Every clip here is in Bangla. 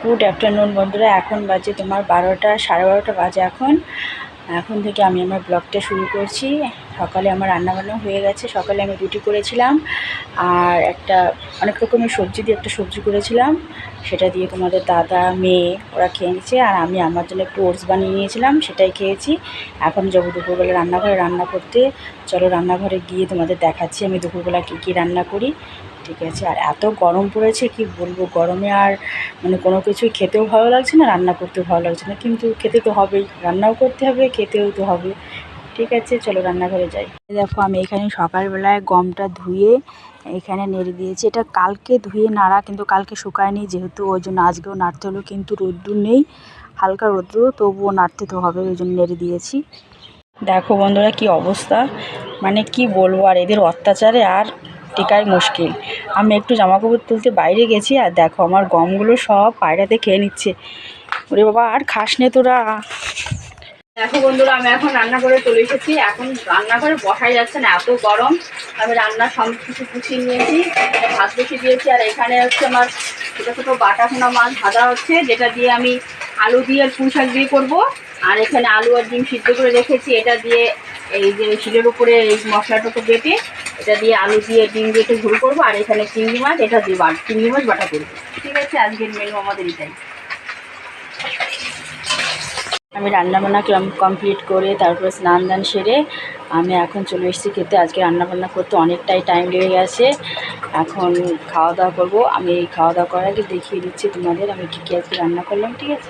গুড আফটারনুন বন্ধুরা, এখন বাজে তোমার 12টা, সাড়ে 12টা বাজে এখন থেকে আমি আমার ব্লগটা শুরু করছি। সকালে আমার রান্নাবান্না হয়ে গেছে। সকালে আমি রুটি করেছিলাম আর অনেক রকমের সবজি দিয়ে একটা সবজি করেছিলাম, সেটা দিয়ে তোমাদের দাদা মেয়ে ওরা খেয়ে নিচ্ছে। আর আমি আমার জন্য একটু ওটস বানিয়ে নিয়েছিলাম, সেটাই খেয়েছি। এখন যাবো দুপুরবেলা রান্নাঘরে রান্না করতে। চলো রান্নাঘরে গিয়ে তোমাদের দেখাচ্ছি আমি দুপুরবেলা কী রান্না করি। ঠিক আছে। আর এত গরম পড়েছে কি বলবো, গরমে আর কোনো কিছুই খেতেও ভালো লাগছে না, রান্না করতেও ভালো লাগছে না, কিন্তু খেতে তো হবেই, রান্নাও করতে হবে, খেতেও তো হবে। ঠিক আছে, চলো রান্নাঘরে যাই। দেখো আমি এখানে সকালবেলায় গমটা ধুয়ে এখানে নেড়ে দিয়েছি। এটা কালকে ধুয়ে নাড়া, কিন্তু কালকে শুকায়নি, যেহেতু ওই জন্য আজকেও নাড়তে হলো। কিন্তু রোদ্দুর নেই, হালকা রোদ্দুর, তবুও নাড়তে তো হবে, ওই জন্য নেড়ে দিয়েছি। দেখো বন্ধুরা কি অবস্থা, কি বলবো, আর এদের অত্যাচারে আর টেকাই মুশকিল। আমি একটু জামাকাপড় তুলতে বাইরে গেছি, আর দেখো আমার গমগুলো সব পায়রাতে খেয়ে নিচ্ছে। ওরে বাবা, আর খাস নে তোরা। দেখো বন্ধুরা, আমি এখন রান্না করে চলে এসেছি। এখন রান্নাঘরে বসাই যাচ্ছে না, এত গরম। আমি রান্নার সব কিছু গুছিয়ে নিয়েছি, ভাত বসিয়ে দিয়েছি। আর এখানে হচ্ছে আমার ছোটো ছোটো বাটাখোনা মাছ ভাজা হচ্ছে, যেটা দিয়ে আমি আলু দিয়ে আর পুঁই শাক দিয়ে করবো। আর এখানে আলু আর ডিম সিদ্ধ করে রেখেছি, এটা দিয়ে এই যে শিলের উপরে এই মশলাটাকে বেটে এটা দিয়ে আলু দিয়ে ডিম দিয়ে একটু ঝোল করবো। আর এখানে চিংড়ি মাছ, এটা দিয়ে চিংড়ি মাছ বাটা করবো। ঠিক আছে, আজকের মেনু আমাদের এটাই। আমি রান্নাবান্না কমপ্লিট করে তারপরে স্নান দান সেরে আমি এখন চলে এসেছি খেতে। আজকে রান্নাবান্না করতে অনেকটাই টাইম লেগে গেছে। এখন খাওয়া দাওয়া করবো। আমি এই খাওয়া দাওয়া করার আগে দেখিয়ে দিচ্ছি তোমাদের আমি কী কী আজকে রান্না করলাম। ঠিক আছে,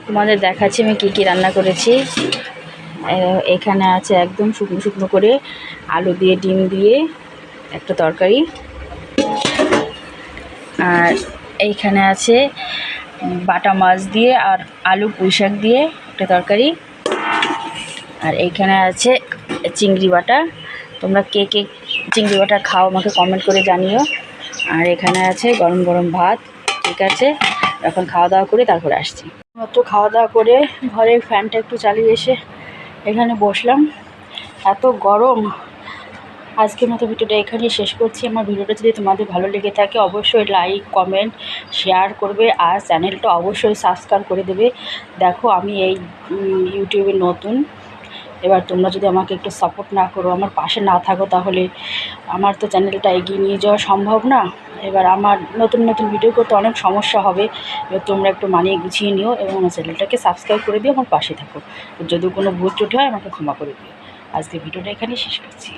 তোমাদের দেখাচ্ছি আমি কী কী রান্না করেছি। এখানে আছে একদম শুকনো শুকনো করে আলু দিয়ে ডিম দিয়ে একটা তরকারি। আর এইখানে আছে বাটা মাছ দিয়ে আর আলু পুঁই শাক দিয়ে একটা তরকারি। আর এইখানে আছে চিংড়ি বাটা। তোমরা কে কে চিংড়ি বাটা খাও আমাকে কমেন্ট করে জানিও। আর এখানে আছে গরম গরম ভাত। ঠিক আছে, এখন খাওয়া দাওয়া করে তারপরে আসছি। মাত্র খাওয়া দাওয়া করে ঘরে ফ্যানটা একটু চালিয়ে এসে এখানে বসলাম, এত গরম। আজকের মতো ভিডিওটা এখানেই শেষ করছি। আমার ভিডিওটা যদি তোমাদের ভালো লেগে থাকে অবশ্যই লাইক কমেন্ট শেয়ার করবে, আর চ্যানেলটা অবশ্যই সাবস্ক্রাইব করে দেবে। দেখো আমি এই ইউটিউবে নতুন, এবার তোমরা যদি আমাকে একটু সাপোর্ট না করো, আমার পাশে না থাকো, তাহলে আমার তো চ্যানেলটা এগিয়ে নিয়ে যাওয়া সম্ভব না। এবার আমার নতুন নতুন ভিডিও করতে অনেক সমস্যা হবে। এবার তোমরা একটু মানিয়ে গুছিয়ে নিও এবং আমার চ্যানেলটাকে সাবস্ক্রাইব করে দিও, আমার পাশে থাকো। যদি কোনো ভুল ত্রুটি হয় আমাকে ক্ষমা করে দিও। আজকে ভিডিওটা এখানেই শেষ করছি।